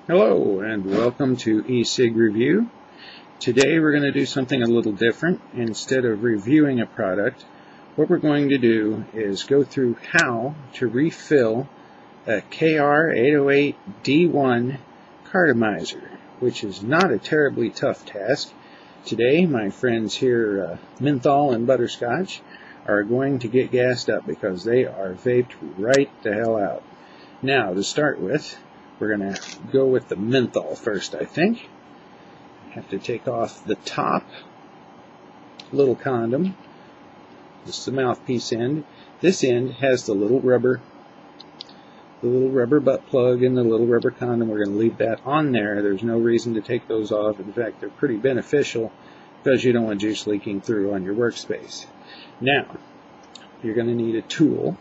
Hello and welcome to e-cig review. Today we're going to do something a little different. Instead of reviewing a product, what we're going to do is go through how to refill a KR808D-1 cartomizer, which is not a terribly tough task. Today my friends here, Menthol and Butterscotch, are going to get gassed up because they are vaped right the hell out. Now, to start with, we're going to go with the menthol first, I think. Have to take off the top little condom. This is the mouthpiece end. This end has the little rubber butt plug and the little rubber condom. We're going to leave that on there. There's no reason to take those off. In fact, they're pretty beneficial because you don't want juice leaking through on your workspace. Now, you're going to need a tool.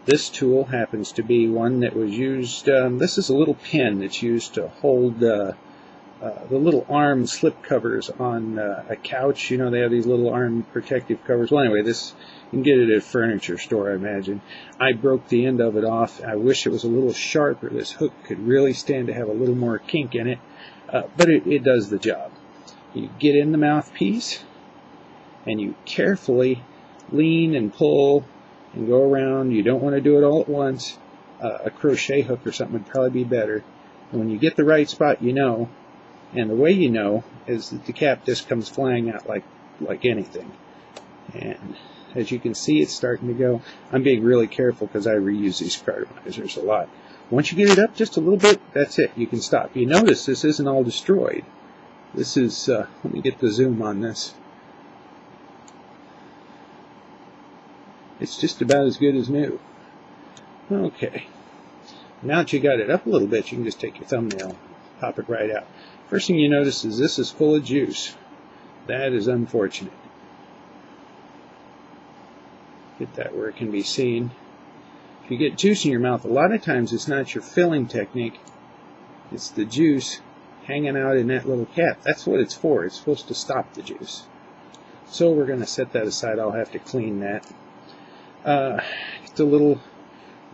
This tool happens to be one that was used, this is a little pin that's used to hold the little arm slip covers on a couch. You know, they have these little arm protective covers. Well, anyway, this you can get it at a furniture store, I imagine. I broke the end of it off. I wish it was a little sharper. This hook could really stand to have a little more kink in it, but it does the job. You get in the mouthpiece, and you carefully lean and pull and go around. You don't want to do it all at once. A crochet hook or something would probably be better. And when you get the right spot, you know. And the way you know is that the cap just comes flying out like anything. And as you can see, it's starting to go. I'm being really careful because I reuse these cartomizers a lot. Once you get it up just a little bit, that's it. You can stop. You notice this isn't all destroyed. This is, let me get the zoom on this. It's just about as good as new. Okay. Now that you got it up a little bit, you can just take your thumbnail, pop it right out. First thing you notice is this is full of juice. That is unfortunate. Get that where it can be seen. If you get juice in your mouth, a lot of times it's not your filling technique. It's the juice hanging out in that little cap. That's what it's for. It's supposed to stop the juice. So we're going to set that aside. I'll have to clean that. It's a little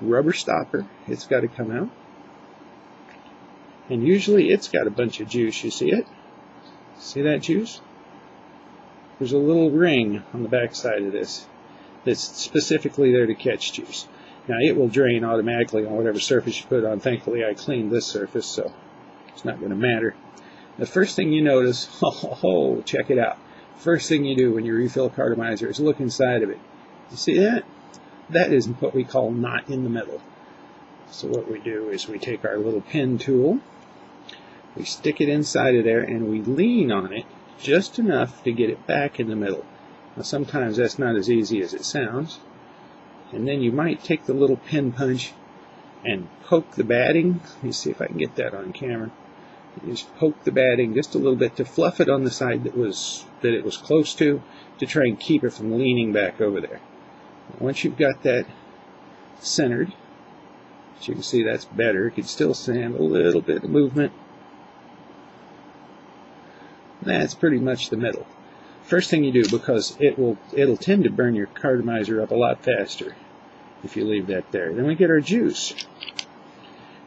rubber stopper. It's got to come out. And usually it's got a bunch of juice. You see it? See that juice? There's a little ring on the back side of this that's specifically there to catch juice. Now it will drain automatically on whatever surface you put it on. Thankfully I cleaned this surface, so it's not going to matter. The first thing you notice, oh, check it out. First thing you do when you refill a cartomizer is look inside of it. You see that? That is what we call not in the middle. So what we do is we take our little pin tool, we stick it inside of there, and we lean on it just enough to get it back in the middle. Now sometimes that's not as easy as it sounds. And then you might take the little pin punch and poke the batting. Let me see if I can get that on camera. You just poke the batting just a little bit to fluff it on the side that it was close to try and keep it from leaning back over there. Once you've got that centered, as you can see, that's better. You can still stand a little bit of movement. That's pretty much the middle. First thing you do, because it'll tend to burn your cartomizer up a lot faster if you leave that there. Then we get our juice.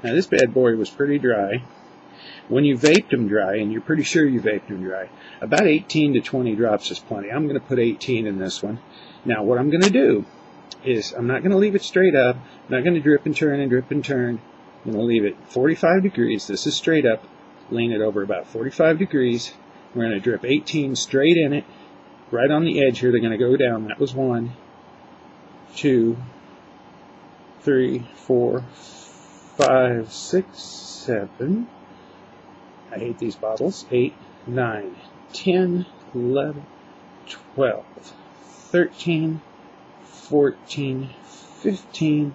Now this bad boy was pretty dry. When you vaped them dry, and you're pretty sure you vaped them dry, about 18 to 20 drops is plenty. I'm going to put 18 in this one. Now what I'm going to do is I'm not going to leave it straight up. I'm not going to drip and turn and drip and turn. I'm going to leave it 45 degrees. This is straight up. Lean it over about 45 degrees. We're going to drip 18 straight in it. Right on the edge here, they're going to go down. That was 1, 2, 3, 4, 5, 6, 7. I hate these bottles. 8, 9, 10, 11, 12, 13, 14, 15,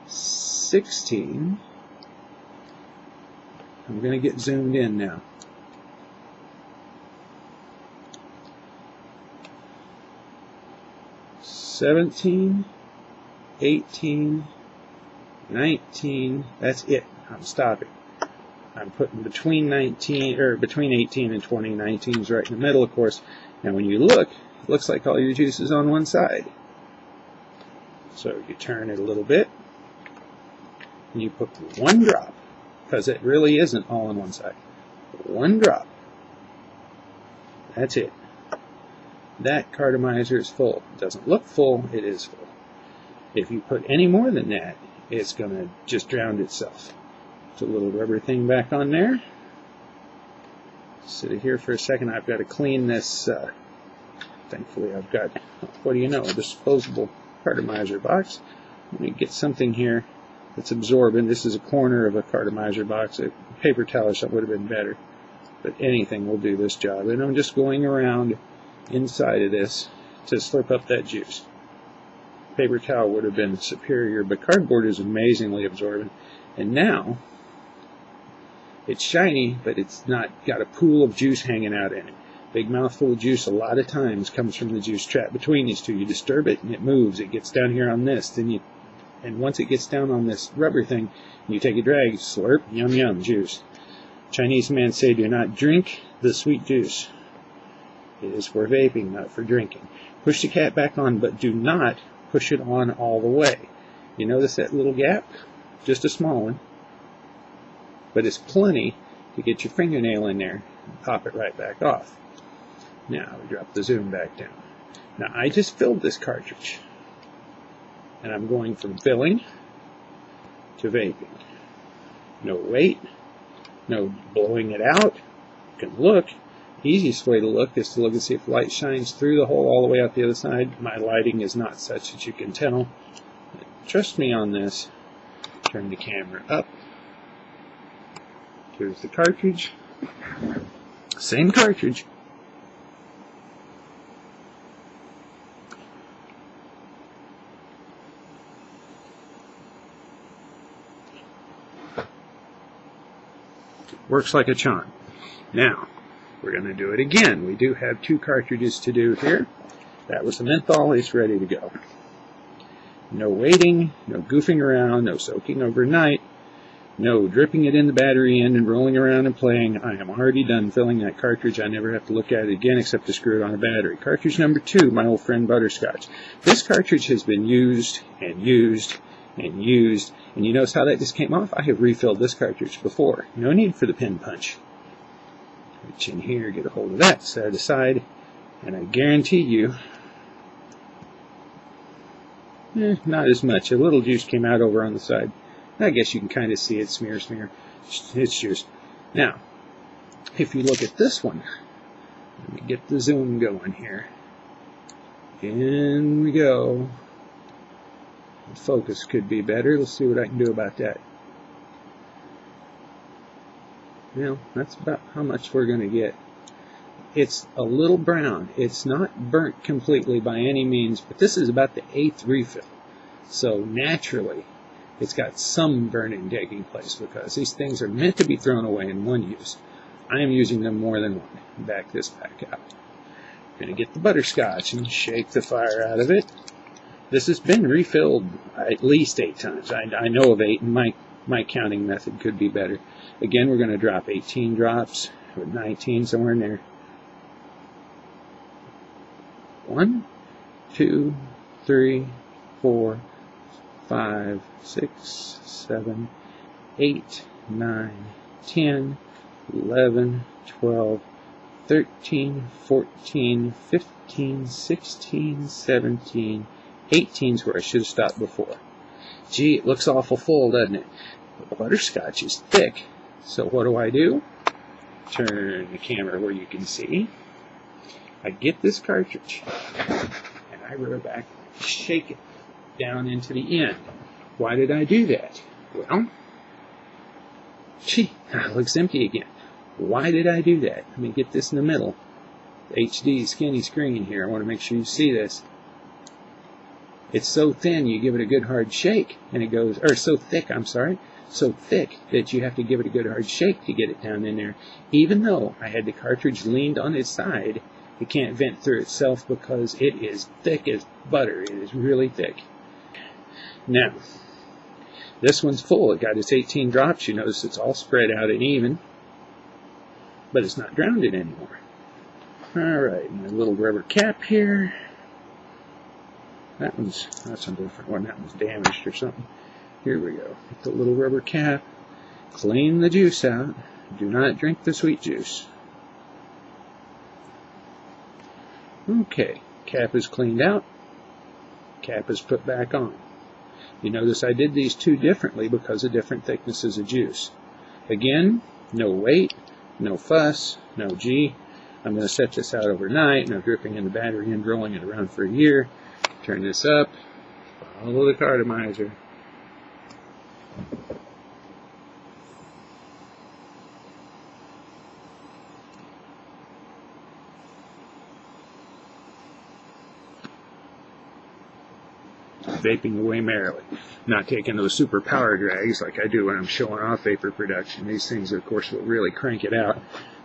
16. I'm going to get zoomed in now. 17, 18, 19. That's it. I'm stopping. I'm putting between 18 and 20. 19 is right in the middle, of course. And when you look, it looks like all your juice is on one side. So you turn it a little bit, and you put one drop because it really isn't all on one side. One drop. That's it. That cartomizer is full. It doesn't look full, it is full. If you put any more than that, it's going to just drown itself. Put a little rubber thing back on there. Sit here for a second. I've got to clean this. Thankfully, I've got, what do you know, a disposable cartomizer box. Let me get something here that's absorbent. This is a corner of a cartomizer box. A paper towel or something would have been better, but anything will do this job. And I'm just going around inside of this to slurp up that juice. Paper towel would have been superior, but cardboard is amazingly absorbent. And now it's shiny, but it's not got a pool of juice hanging out in it. Big mouthful of juice a lot of times comes from the juice trap between these two. You disturb it and it moves. It gets down here on this, and once it gets down on this rubber thing, you take a drag, slurp, yum yum, juice. Chinese men say do not drink the sweet juice. It is for vaping, not for drinking. Push the cap back on, but do not push it on all the way. You notice that little gap? Just a small one. But it's plenty to get your fingernail in there and pop it right back off. Now we drop the zoom back down. Now I just filled this cartridge. And I'm going from filling to vaping. No wait. No blowing it out. You can look. Easiest way to look is to look and see if light shines through the hole all the way out the other side. My lighting is not such that you can tell. But trust me on this. Turn the camera up. Here's the cartridge. Same cartridge. Works like a charm. Now, we're going to do it again. We do have 2 cartridges to do here. That was the menthol. It's ready to go. No waiting, no goofing around, no soaking overnight, no dripping it in the battery end and rolling around and playing. I am already done filling that cartridge. I never have to look at it again except to screw it on a battery. Cartridge number 2, my old friend Butterscotch. This cartridge has been used and used and used. And you notice how that just came off? I have refilled this cartridge before. No need for the pin punch. Reach in here, get a hold of that, set it aside, and I guarantee you, not as much. A little juice came out over on the side. I guess you can kind of see it, smear. It's juice. Now, if you look at this one, let me get the zoom going here. In we go. The focus could be better. Let's see what I can do about that. Well, that's about how much we're going to get. It's a little brown. It's not burnt completely by any means, but this is about the 8th refill. So naturally, it's got some burning taking place because these things are meant to be thrown away in one use. I am using them more than one. Back this back out. I'm going to get the butterscotch and shake the fire out of it. This has been refilled at least 8 times. I know of 8, and my counting method could be better. Again, we're going to drop 18 drops, or 19, somewhere in there. 1, 2, 3, 4, 5, 6, 7, 8, 9, 10, 11, 12, 13, 14, 15, 16, 17, 18 is where I should have stopped before. Gee, it looks awful full, doesn't it? But the butterscotch is thick. So what do? Turn the camera where you can see. I get this cartridge, and I rubber back, shake it down into the end. Why did I do that? Well, gee, it looks empty again. Why did I do that? Let me get this in the middle. HD skinny screen here. I want to make sure you see this. It's so thin, you give it a good hard shake, and it goes, or so thick, I'm sorry, so thick that you have to give it a good hard shake to get it down in there. Even though I had the cartridge leaned on its side, it can't vent through itself because it is thick as butter. It is really thick. Now, this one's full. It got its 18 drops. You notice it's all spread out and even, but it's not drowned in anymore. All right, my little rubber cap here. That's a different one. That one's damaged or something. Here we go. Get the little rubber cap. Clean the juice out. Do not drink the sweet juice. Okay, cap is cleaned out. Cap is put back on. You notice I did these two differently because of different thicknesses of juice. Again, no weight, no fuss, no G. I'm going to set this out overnight, no dripping in the battery and rolling it around for a year. Turn this up, follow the cartomizer. Vaping away merrily. Not taking those super power drags like I do when I'm showing off vapor production. These things, of course, will really crank it out.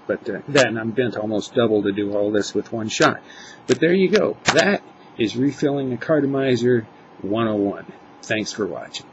But then I'm bent almost double to do all this with one shot. But there you go. That is refilling the Cartomizer 101. Thanks for watching.